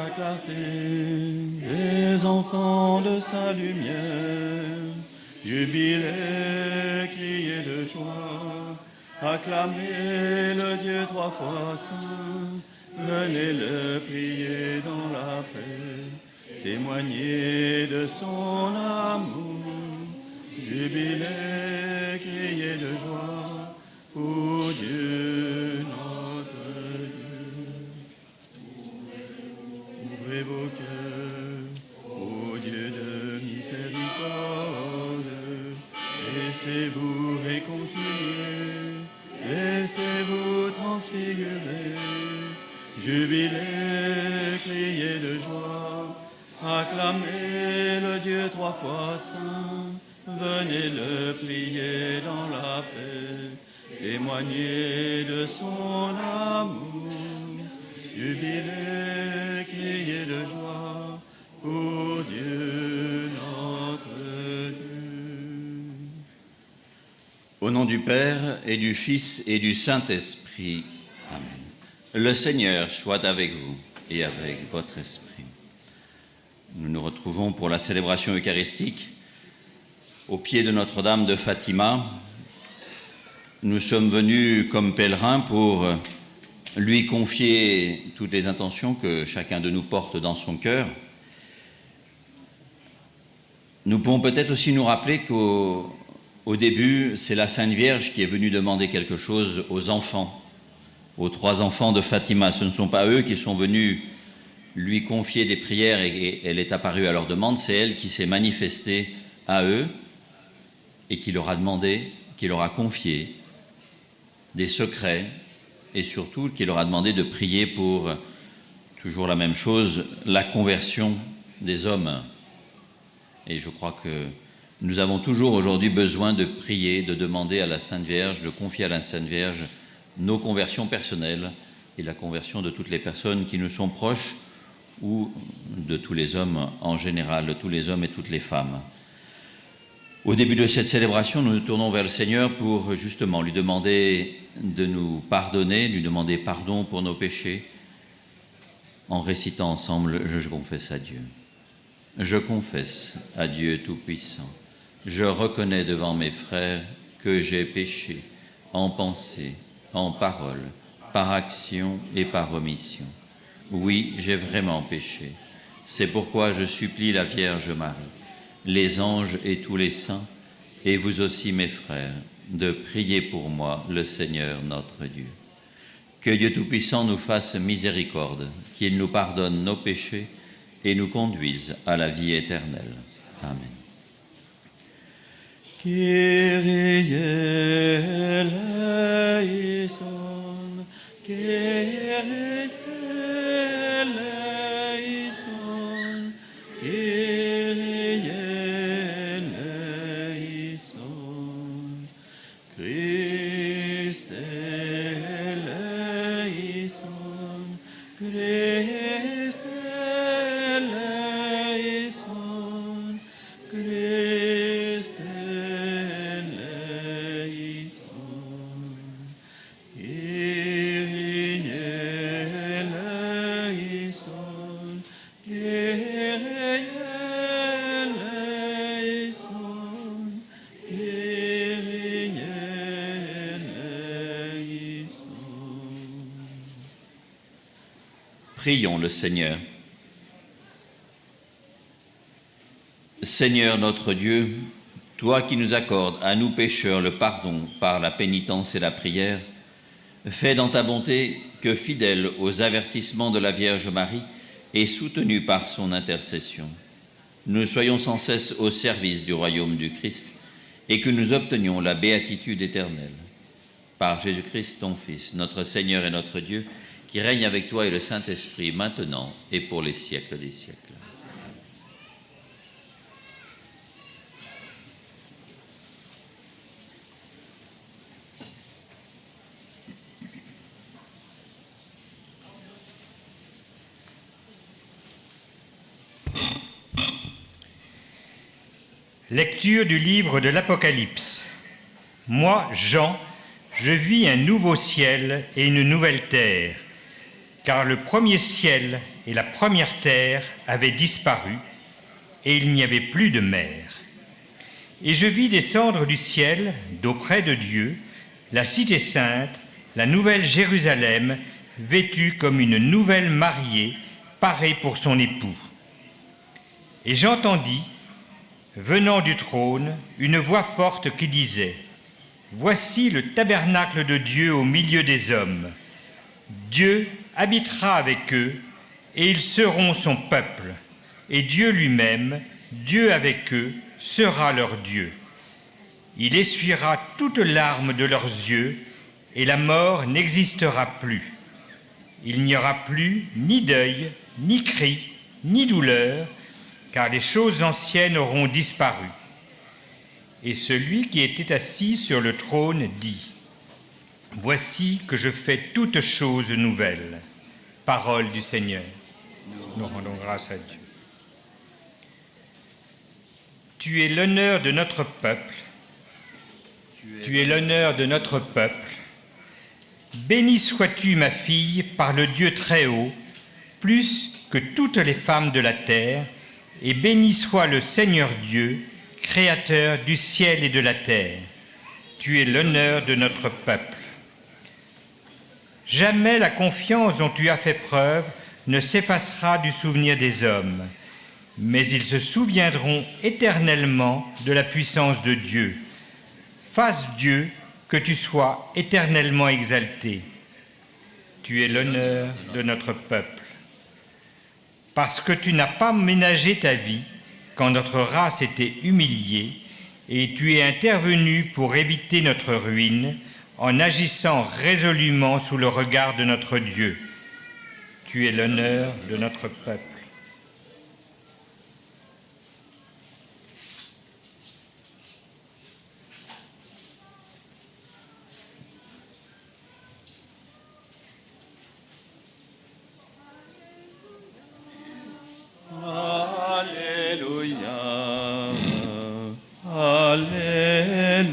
sa clarté, les enfants de sa lumière. Jubilez, criez de joie, acclamez le Dieu trois fois saint. Venez le prier dans la paix, témoignez de son amour. Jubilez, criez de joie, ô Dieu, notre Dieu. Ouvrez vos cœurs, ô Dieu de miséricorde, laissez-vous réconcilier, laissez-vous transfigurer. Jubilez, criez de joie, acclamez le Dieu trois fois saint. Venez le prier dans la paix, témoignez de son amour. Jubilez, criez de joie, ô Dieu, notre Dieu. Au nom du Père et du Fils et du Saint-Esprit. Amen. Le Seigneur soit avec vous et avec votre esprit. Nous nous retrouvons pour la célébration eucharistique au pied de Notre-Dame de Fatima. Nous sommes venus comme pèlerins pour lui confier toutes les intentions que chacun de nous porte dans son cœur. Nous pouvons peut-être aussi nous rappeler qu'au début, c'est la Sainte Vierge qui est venue demander quelque chose aux enfants, aux trois enfants de Fatima. Ce ne sont pas eux qui sont venus lui confier des prières et elle est apparue à leur demande, c'est elle qui s'est manifestée à eux et qui leur a demandé, qui leur a confié des secrets et surtout qui leur a demandé de prier pour, toujours la même chose, la conversion des hommes. Et je crois que nous avons toujours aujourd'hui besoin de prier, de demander à la Sainte Vierge, de confier à la Sainte Vierge nos conversions personnelles et la conversion de toutes les personnes qui nous sont proches ou de tous les hommes en général, de tous les hommes et toutes les femmes. Au début de cette célébration, nous nous tournons vers le Seigneur pour justement lui demander de nous pardonner, lui demander pardon pour nos péchés, en récitant ensemble « Je confesse à Dieu ». Je confesse à Dieu Tout-Puissant. Je reconnais devant mes frères que j'ai péché en pensée, en parole, par action et par omission. Oui, j'ai vraiment péché. C'est pourquoi je supplie la Vierge Marie, les anges et tous les saints, et vous aussi mes frères, de prier pour moi le Seigneur notre Dieu. Que Dieu Tout-Puissant nous fasse miséricorde, qu'il nous pardonne nos péchés et nous conduise à la vie éternelle. Amen. Kyrie eleison, Kyrie eleison, Kyrie eleison, Christe eleison, Christe eleison, Christe Prions le Seigneur. Seigneur notre Dieu, toi qui nous accordes à nous pécheurs le pardon par la pénitence et la prière, fais dans ta bonté que, fidèles aux avertissements de la Vierge Marie et soutenus par son intercession, nous soyons sans cesse au service du royaume du Christ et que nous obtenions la béatitude éternelle. Par Jésus-Christ, ton Fils, notre Seigneur et notre Dieu, qui règne avec toi et le Saint-Esprit, maintenant et pour les siècles des siècles. Lecture du livre de l'Apocalypse. Moi, Jean, je vis un nouveau ciel et une nouvelle terre, car le premier ciel et la première terre avait disparu, et il n'y avait plus de mer. Et je vis descendre du ciel, d'auprès de Dieu, la cité sainte, la nouvelle Jérusalem, vêtue comme une nouvelle mariée, parée pour son époux. Et j'entendis, venant du trône, une voix forte qui disait : Voici le tabernacle de Dieu au milieu des hommes. Dieu habitera avec eux, et ils seront son peuple. Et Dieu lui-même, Dieu avec eux, sera leur Dieu. Il essuiera toute larme de leurs yeux, et la mort n'existera plus. Il n'y aura plus ni deuil, ni cri, ni douleur, car les choses anciennes auront disparu. Et celui qui était assis sur le trône dit : Voici que je fais toutes choses nouvelles. Parole du Seigneur. Nous rendons grâce à Dieu. Tu es l'honneur de notre peuple. Tu es l'honneur de notre peuple. Bénie sois-tu, ma fille, par le Dieu très haut, plus que toutes les femmes de la terre, et béni soit le Seigneur Dieu, Créateur du ciel et de la terre. Tu es l'honneur de notre peuple. Jamais la confiance dont tu as fait preuve ne s'effacera du souvenir des hommes, mais ils se souviendront éternellement de la puissance de Dieu. Fasse Dieu que tu sois éternellement exalté. Tu es l'honneur de notre peuple. Parce que tu n'as pas ménagé ta vie quand notre race était humiliée, et tu es intervenu pour éviter notre ruine en agissant résolument sous le regard de notre Dieu. Tu es l'honneur de notre peuple. Alléluia, Alléluia.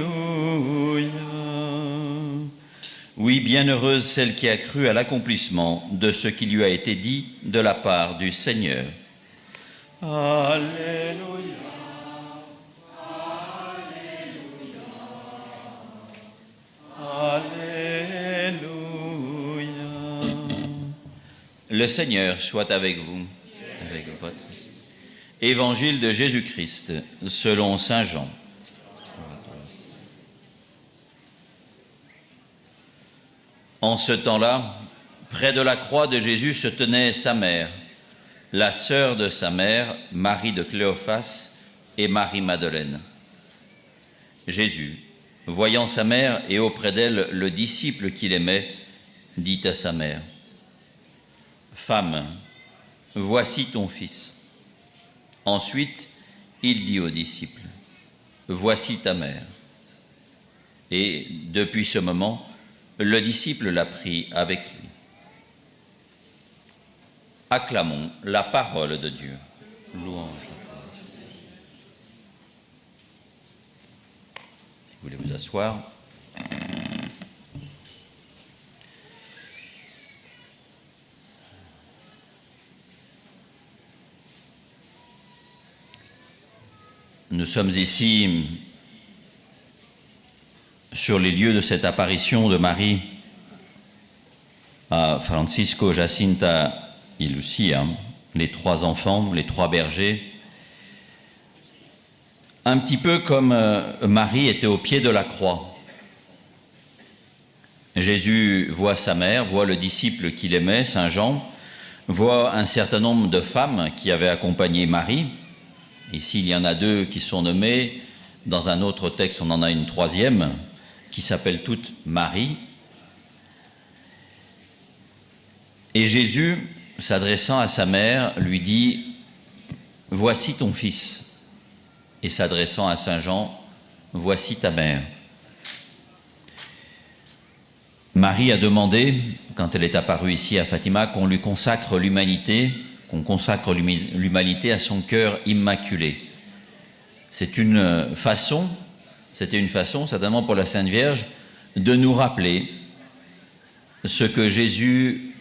Oui, bienheureuse celle qui a cru à l'accomplissement de ce qui lui a été dit de la part du Seigneur. Alléluia, Alléluia. Le Seigneur soit avec vous. Avec votre Évangile de Jésus-Christ selon saint Jean. En ce temps-là, près de la croix de Jésus se tenait sa mère, la sœur de sa mère, Marie de Cléophas et Marie-Madeleine. Jésus, voyant sa mère et auprès d'elle le disciple qu'il aimait, dit à sa mère : Femme, voici ton fils. Ensuite, il dit aux disciples : Voici ta mère. Et depuis ce moment, le disciple l'a pris avec lui. Acclamons la parole de Dieu. Louange à toi. Si vous voulez vous asseoir. Nous sommes ici sur les lieux de cette apparition de Marie à Francisco, Jacinta et Lucia, les trois enfants, les trois bergers, un petit peu comme Marie était au pied de la croix. Jésus voit sa mère, voit le disciple qu'il aimait, Saint Jean, voit un certain nombre de femmes qui avaient accompagné Marie. Ici, il y en a deux qui sont nommées. Dans un autre texte, on en a une troisième qui s'appelle toute Marie. Et Jésus, s'adressant à sa mère, lui dit : Voici ton fils. Et s'adressant à Saint Jean : Voici ta mère. Marie a demandé, quand elle est apparue ici à Fatima, qu'on lui consacre l'humanité, qu'on consacre l'humanité à son cœur immaculé. C'était une façon, certainement pour la Sainte Vierge, de nous rappeler ce que Jésus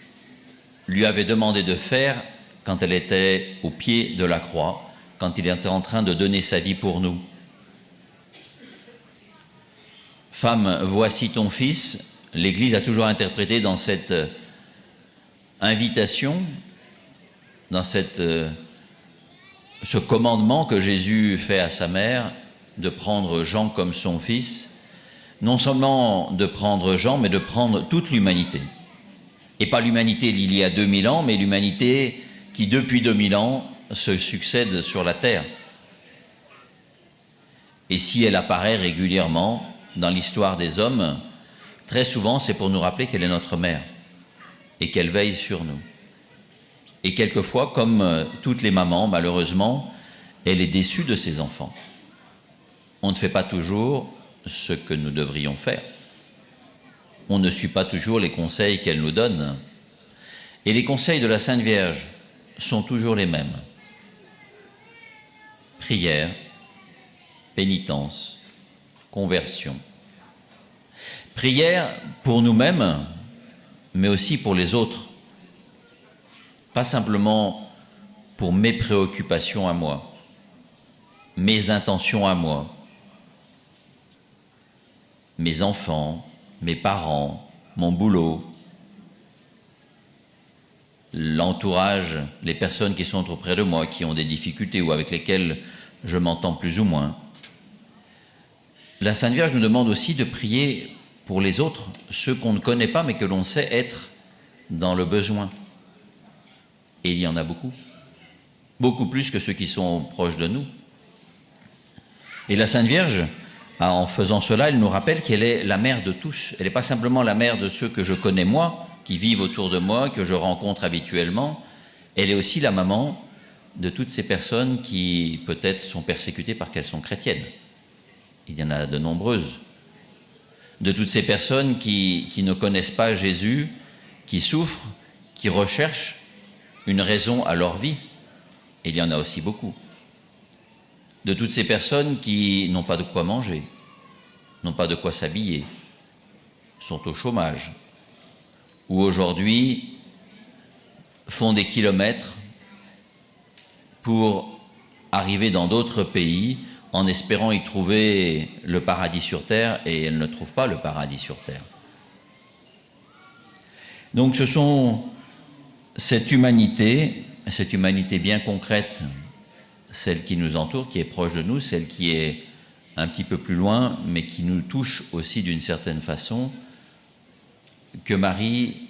lui avait demandé de faire quand elle était au pied de la croix, quand il était en train de donner sa vie pour nous. Femme, voici ton fils. L'Église a toujours interprété dans cette invitation, dans ce commandement que Jésus fait à sa mère, de prendre Jean comme son fils, non seulement de prendre Jean, mais de prendre toute l'humanité. Et pas l'humanité d'il y a 2000 ans, mais l'humanité qui, depuis 2000 ans, se succède sur la terre. Et si elle apparaît régulièrement dans l'histoire des hommes, très souvent, c'est pour nous rappeler qu'elle est notre mère et qu'elle veille sur nous. Et quelquefois, comme toutes les mamans, malheureusement, elle est déçue de ses enfants. On ne fait pas toujours ce que nous devrions faire. On ne suit pas toujours les conseils qu'elle nous donne. Et les conseils de la Sainte Vierge sont toujours les mêmes. Prière, pénitence, conversion. Prière pour nous-mêmes, mais aussi pour les autres. Pas simplement pour mes préoccupations à moi, mes intentions à moi, mes enfants, mes parents, mon boulot, l'entourage, les personnes qui sont auprès de moi, qui ont des difficultés ou avec lesquelles je m'entends plus ou moins. La Sainte Vierge nous demande aussi de prier pour les autres, ceux qu'on ne connaît pas mais que l'on sait être dans le besoin. Et il y en a beaucoup, beaucoup plus que ceux qui sont proches de nous. Et la Sainte Vierge, en faisant cela, elle nous rappelle qu'elle est la mère de tous. Elle n'est pas simplement la mère de ceux que je connais moi, qui vivent autour de moi, que je rencontre habituellement. Elle est aussi la maman de toutes ces personnes qui peut-être sont persécutées parce qu'elles sont chrétiennes. Il y en a de nombreuses. De toutes ces personnes qui ne connaissent pas Jésus, qui souffrent, qui recherchent une raison à leur vie. Et il y en a aussi beaucoup. De toutes ces personnes qui n'ont pas de quoi manger, n'ont pas de quoi s'habiller, sont au chômage, ou aujourd'hui font des kilomètres pour arriver dans d'autres pays en espérant y trouver le paradis sur terre, et elles ne trouvent pas le paradis sur terre. Donc ce sont cette humanité bien concrète, celle qui nous entoure, qui est proche de nous, celle qui est un petit peu plus loin, mais qui nous touche aussi d'une certaine façon, que Marie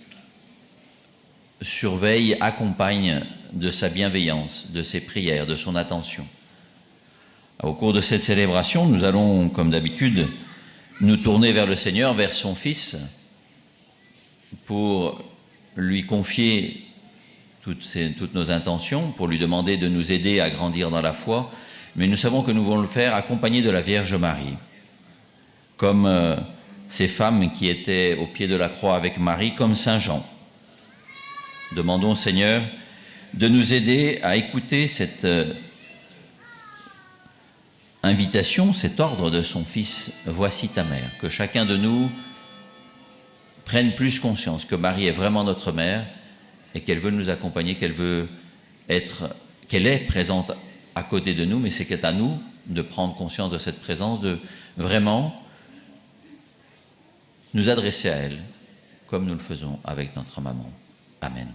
surveille, accompagne de sa bienveillance, de ses prières, de son attention. Au cours de cette célébration, nous allons, comme d'habitude, nous tourner vers le Seigneur, vers son Fils, pour lui confier toutes nos intentions, pour lui demander de nous aider à grandir dans la foi, mais nous savons que nous voulons le faire accompagnés de la Vierge Marie, comme ces femmes qui étaient au pied de la croix avec Marie, comme Saint Jean. Demandons au Seigneur de nous aider à écouter cette invitation, cet ordre de son Fils, voici ta mère, que chacun de nous prenne plus conscience que Marie est vraiment notre mère et qu'elle veut nous accompagner, qu'elle est présente à côté de nous, mais c'est qu'à nous de prendre conscience de cette présence, de vraiment nous adresser à elle, comme nous le faisons avec notre maman. Amen.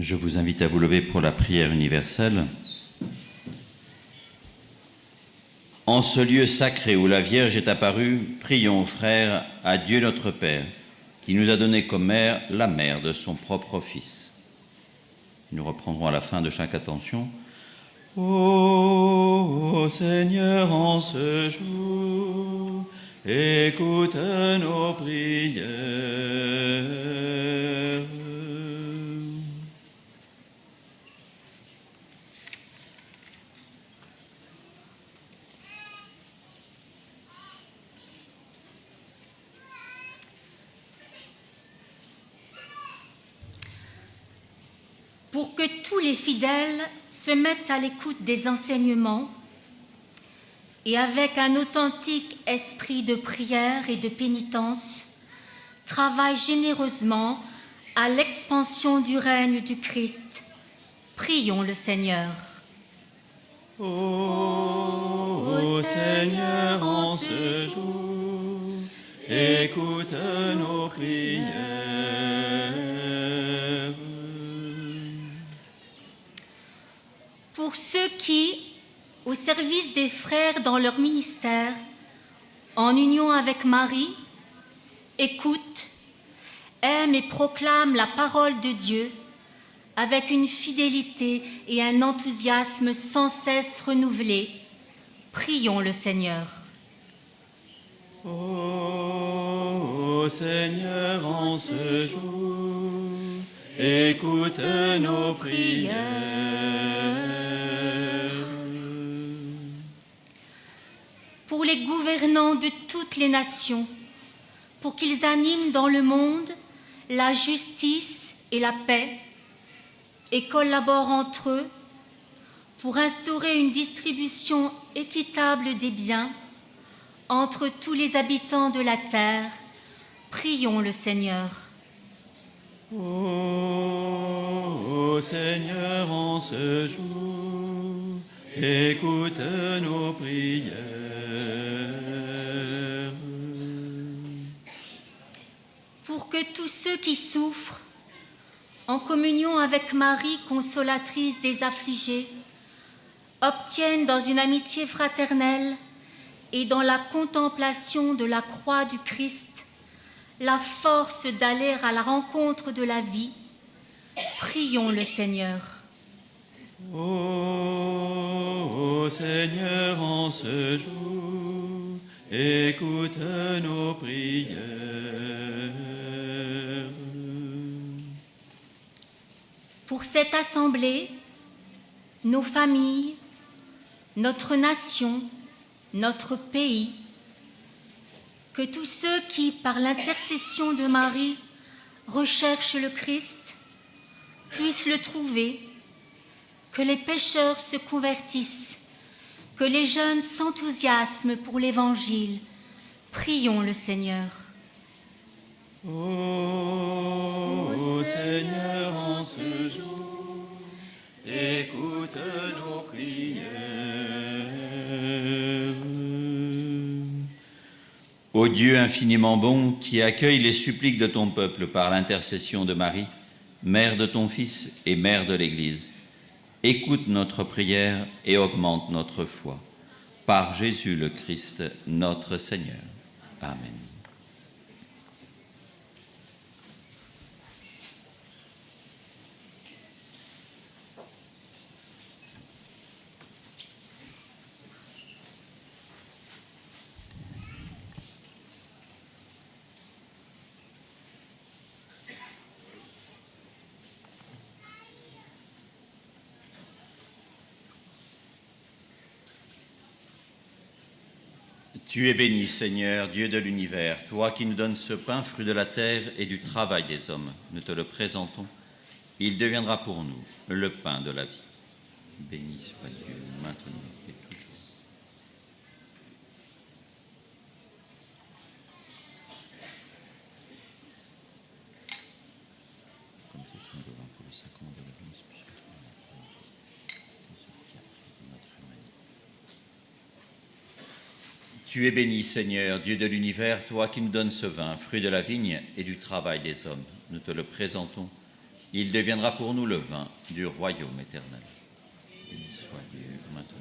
Je vous invite à vous lever pour la prière universelle. En ce lieu sacré où la Vierge est apparue, prions, frères, à Dieu notre Père, qui nous a donné comme mère la mère de son propre Fils. Nous reprendrons à la fin de chaque attention. Ô Seigneur, en ce jour, écoute nos prières. Pour que tous les fidèles se mettent à l'écoute des enseignements et avec un authentique esprit de prière et de pénitence, travaillent généreusement à l'expansion du règne du Christ. Prions le Seigneur. Ô Seigneur, en ce jour, écoute nos prières. Pour ceux qui, au service des frères dans leur ministère, en union avec Marie, écoutent, aiment et proclament la parole de Dieu avec une fidélité et un enthousiasme sans cesse renouvelés, prions le Seigneur. Ô Seigneur, en ce jour, écoute nos prières. Pour les gouvernants de toutes les nations, pour qu'ils animent dans le monde la justice et la paix et collaborent entre eux pour instaurer une distribution équitable des biens entre tous les habitants de la terre, prions le Seigneur. Ô Seigneur, en ce jour, écoute nos prières. Pour que tous ceux qui souffrent, en communion avec Marie, consolatrice des affligés, obtiennent dans une amitié fraternelle et dans la contemplation de la croix du Christ la force d'aller à la rencontre de la vie, prions le Seigneur. Ô Seigneur, en ce jour, écoute nos prières. Pour cette assemblée, nos familles, notre nation, notre pays, que tous ceux qui, par l'intercession de Marie, recherchent le Christ, puissent le trouver, que les pécheurs se convertissent, que les jeunes s'enthousiasment pour l'Évangile. Prions le Seigneur. Ô Seigneur, en ce jour, écoute nos prières. Ô Dieu infiniment bon, qui accueille les suppliques de ton peuple par l'intercession de Marie, mère de ton Fils et mère de l'Église, écoute notre prière et augmente notre foi. Par Jésus le Christ, notre Seigneur. Amen. Tu es béni, Seigneur, Dieu de l'univers, toi qui nous donnes ce pain, fruit de la terre et du travail des hommes. Nous te le présentons. Il deviendra pour nous le pain de la vie. Béni soit Dieu, maintenant et toujours. Comme ce sont devant pour le sacrement de la vie, Tu es béni, Seigneur, Dieu de l'univers, toi qui nous donnes ce vin, fruit de la vigne et du travail des hommes. Nous te le présentons. Il deviendra pour nous le vin du royaume éternel. Béni soit Dieu maintenant.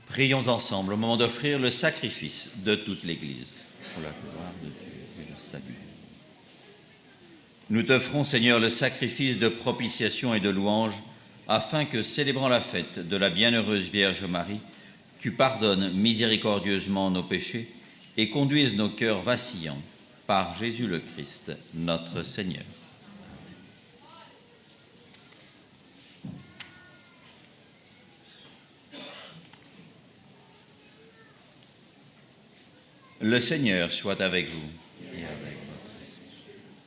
Prions ensemble au moment d'offrir le sacrifice de toute l'Église pour la gloire de Dieu et le salut. Nous t'offrons, Seigneur, le sacrifice de propitiation et de louange, afin que, célébrant la fête de la bienheureuse Vierge Marie, tu pardonnes miséricordieusement nos péchés et conduises nos cœurs vacillants par Jésus le Christ, notre Seigneur. Le Seigneur soit avec vous et avec votre esprit.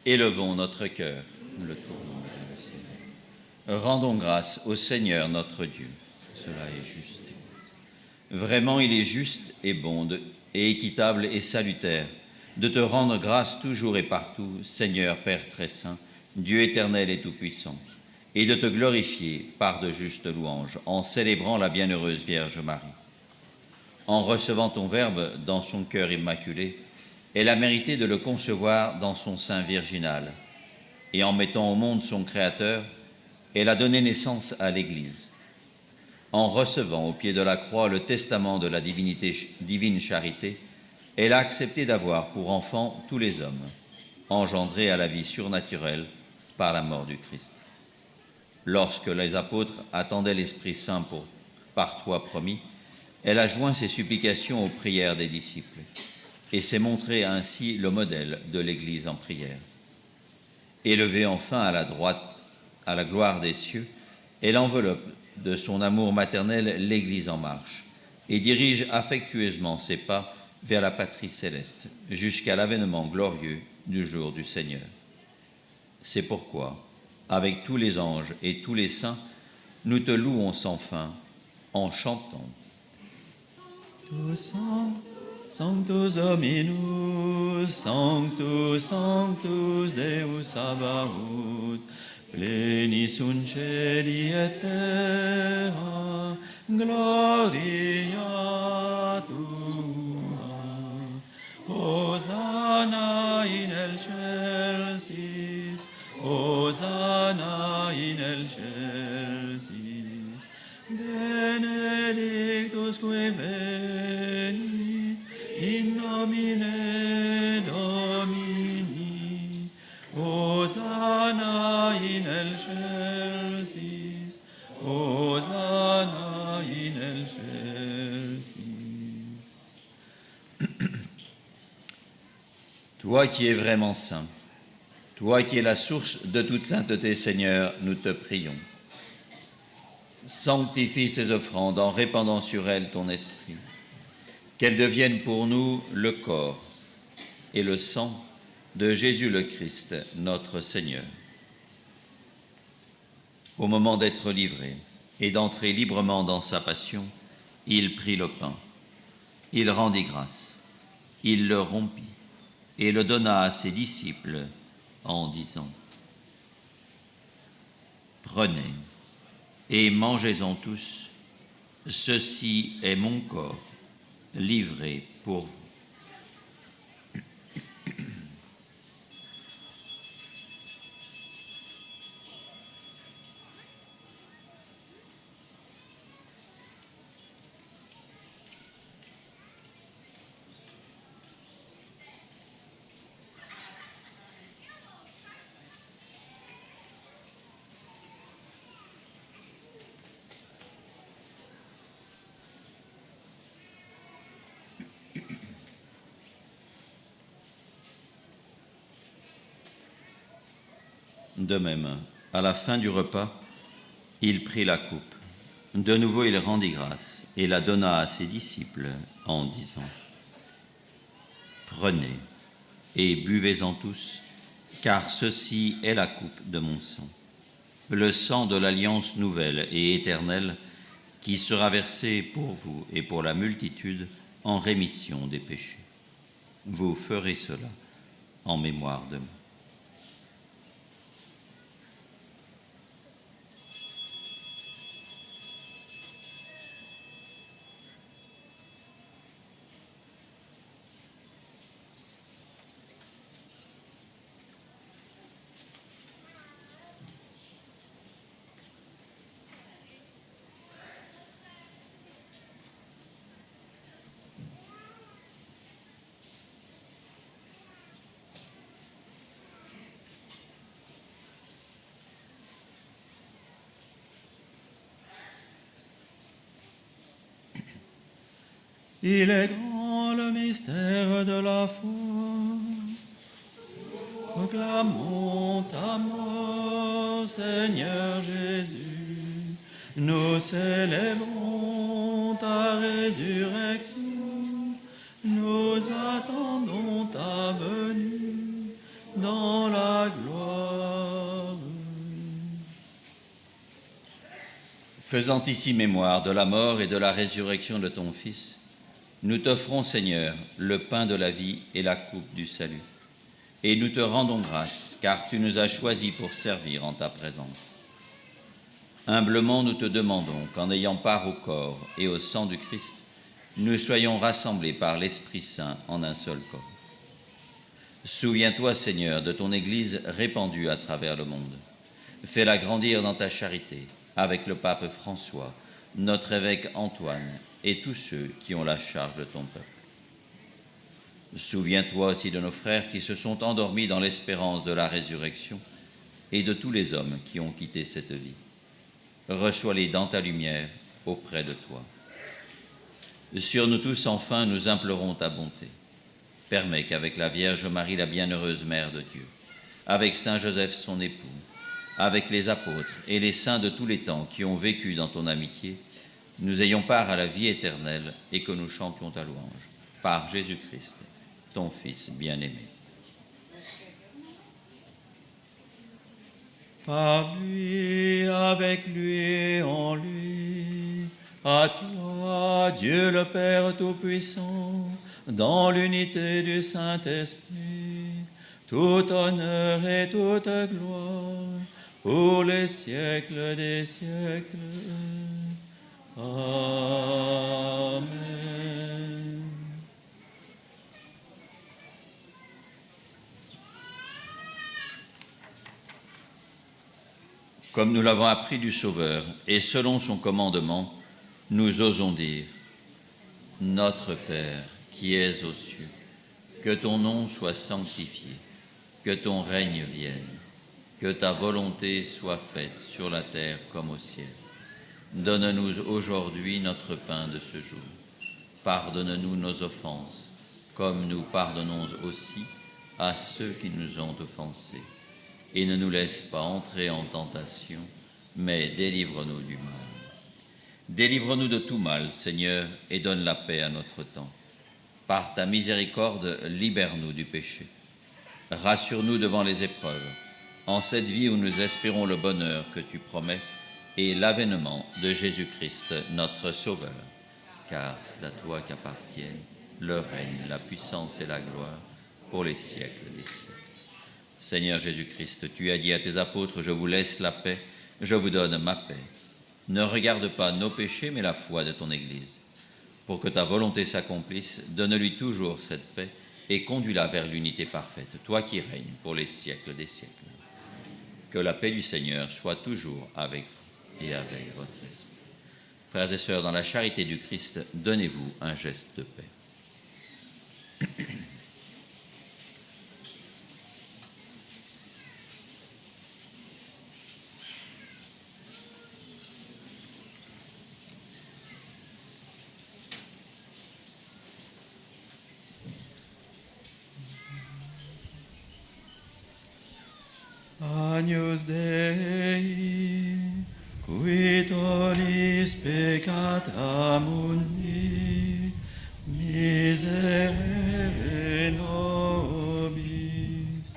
Élevons notre cœur, le tournons vers le Seigneur. Rendons grâce au Seigneur notre Dieu. Cela est juste. Vraiment, il est juste et bon et équitable et salutaire de te rendre grâce toujours et partout, Seigneur Père très saint, Dieu éternel et tout-puissant, et de te glorifier par de justes louanges en célébrant la bienheureuse Vierge Marie. En recevant ton Verbe dans son cœur immaculé, elle a mérité de le concevoir dans son sein virginal. Et en mettant au monde son Créateur, elle a donné naissance à l'Église. En recevant au pied de la croix le testament de la divine charité, elle a accepté d'avoir pour enfants tous les hommes, engendrés à la vie surnaturelle par la mort du Christ. Lorsque les apôtres attendaient l'Esprit Saint par toi promis, elle a joint ses supplications aux prières des disciples et s'est montrée ainsi le modèle de l'Église en prière. Élevée enfin à la droite, à la gloire des cieux, elle enveloppe de son amour maternel l'Église en marche et dirige affectueusement ses pas vers la patrie céleste jusqu'à l'avènement glorieux du jour du Seigneur. C'est pourquoi, avec tous les anges et tous les saints, nous te louons sans fin en chantant. Sanctus Dominus, Sanctus, Sanctus Deus Sabaoth, plenis sunt celi et terra, gloria tua. Hosanna in excelsis, Hosanna in excelsis. Benedictus qui venit in nomine Domini, Hosanna in excelsis, Hosanna in excelsis. Toi qui es vraiment saint, toi qui es la source de toute sainteté, Seigneur, nous te prions. Sanctifie ces offrandes en répandant sur elles ton esprit, qu'elles deviennent pour nous le corps et le sang de Jésus le Christ, notre Seigneur. Au moment d'être livré et d'entrer librement dans sa passion, il prit le pain, il rendit grâce, il le rompit et le donna à ses disciples en disant : « Prenez et mangez-en tous, ceci est mon corps, livré pour vous. » De même, à la fin du repas, il prit la coupe. De nouveau, il rendit grâce et la donna à ses disciples en disant : « Prenez et buvez-en tous, car ceci est la coupe de mon sang, le sang de l'alliance nouvelle et éternelle qui sera versé pour vous et pour la multitude en rémission des péchés. Vous ferez cela en mémoire de moi. Il est grand le mystère de la foi. Proclamons ta mort, Seigneur Jésus. Nous célébrons ta résurrection. Nous attendons ta venue dans la gloire. Faisant ici mémoire de la mort et de la résurrection de ton Fils, nous t'offrons, Seigneur, le pain de la vie et la coupe du salut. Et nous te rendons grâce, car tu nous as choisis pour servir en ta présence. Humblement, nous te demandons qu'en ayant part au corps et au sang du Christ, nous soyons rassemblés par l'Esprit Saint en un seul corps. Souviens-toi, Seigneur, de ton Église répandue à travers le monde. Fais-la grandir dans ta charité, avec le pape François, notre évêque Antoine, et tous ceux qui ont la charge de ton peuple. Souviens-toi aussi de nos frères qui se sont endormis dans l'espérance de la résurrection et de tous les hommes qui ont quitté cette vie. Reçois-les dans ta lumière auprès de toi. Sur nous tous, enfin, nous implorons ta bonté. Permets qu'avec la Vierge Marie, la bienheureuse Mère de Dieu, avec Saint Joseph, son époux, avec les apôtres et les saints de tous les temps qui ont vécu dans ton amitié, nous ayons part à la vie éternelle et que nous chantions ta louange. Par Jésus-Christ, ton Fils bien-aimé. Par lui, avec lui, en lui, à toi, Dieu le Père Tout-Puissant, dans l'unité du Saint-Esprit, tout honneur et toute gloire, pour les siècles des siècles. Amen. Comme nous l'avons appris du Sauveur, et selon son commandement, nous osons dire : Notre Père, qui es aux cieux, que ton nom soit sanctifié, que ton règne vienne, que ta volonté soit faite sur la terre comme au ciel. Donne-nous aujourd'hui notre pain de ce jour. Pardonne-nous nos offenses, comme nous pardonnons aussi à ceux qui nous ont offensés. Et ne nous laisse pas entrer en tentation, mais délivre-nous du mal. Délivre-nous de tout mal, Seigneur, et donne la paix à notre temps. Par ta miséricorde, libère-nous du péché. Rassure-nous devant les épreuves, en cette vie où nous espérons le bonheur que tu promets et l'avènement de Jésus-Christ, notre Sauveur. Car c'est à toi qu'appartiennent le règne, la puissance et la gloire pour les siècles des siècles. Seigneur Jésus-Christ, tu as dit à tes apôtres : je vous laisse la paix, je vous donne ma paix. Ne regarde pas nos péchés, mais la foi de ton Église. Pour que ta volonté s'accomplisse, donne-lui toujours cette paix et conduis-la vers l'unité parfaite, toi qui règnes pour les siècles des siècles. Que la paix du Seigneur soit toujours avec vous et avec votre esprit. Frères et sœurs, dans la charité du Christ, donnez-vous un geste de paix. Agnus Dei, qui tollis peccata mundi, miserere nobis.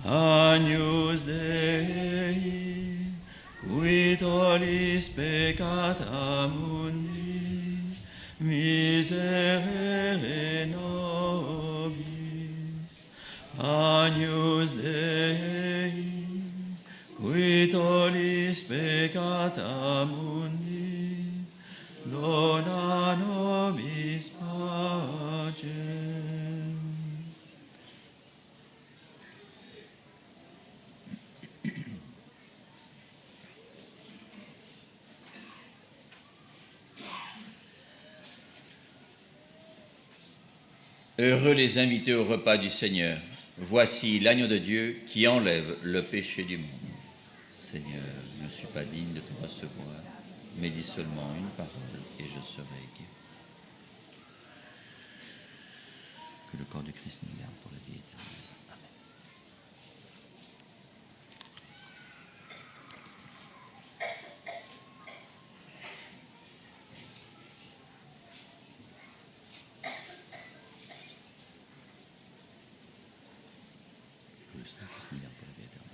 Agnus Dei, qui tollis peccata mundi, miserere nobis. Agnus qui tollis peccata mundi, dona nobis pacem. Heureux les invités au repas du Seigneur. Voici l'agneau de Dieu qui enlève le péché du monde. Seigneur, je ne suis pas digne de te recevoir, mais dis seulement une parole et je serai guéri. Que le corps du Christ nous garde pour la vie éternelle. Amen. Que le sang du Christ nous garde pour la vie éternelle.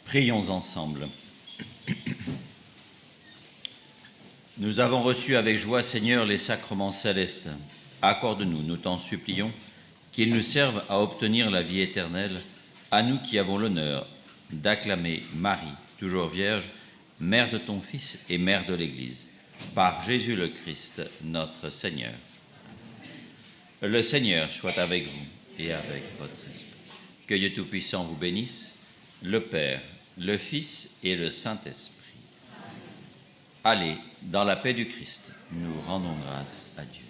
Prions ensemble. Nous avons reçu avec joie, Seigneur, les sacrements célestes. Accorde-nous, nous t'en supplions, qu'ils nous servent à obtenir la vie éternelle, à nous qui avons l'honneur d'acclamer Marie, toujours Vierge, Mère de ton Fils et Mère de l'Église, par Jésus le Christ, notre Seigneur. Le Seigneur soit avec vous et avec votre esprit. Que Dieu Tout-Puissant vous bénisse, le Père, le Fils et le Saint-Esprit. Allez, dans la paix du Christ, nous rendons grâce à Dieu.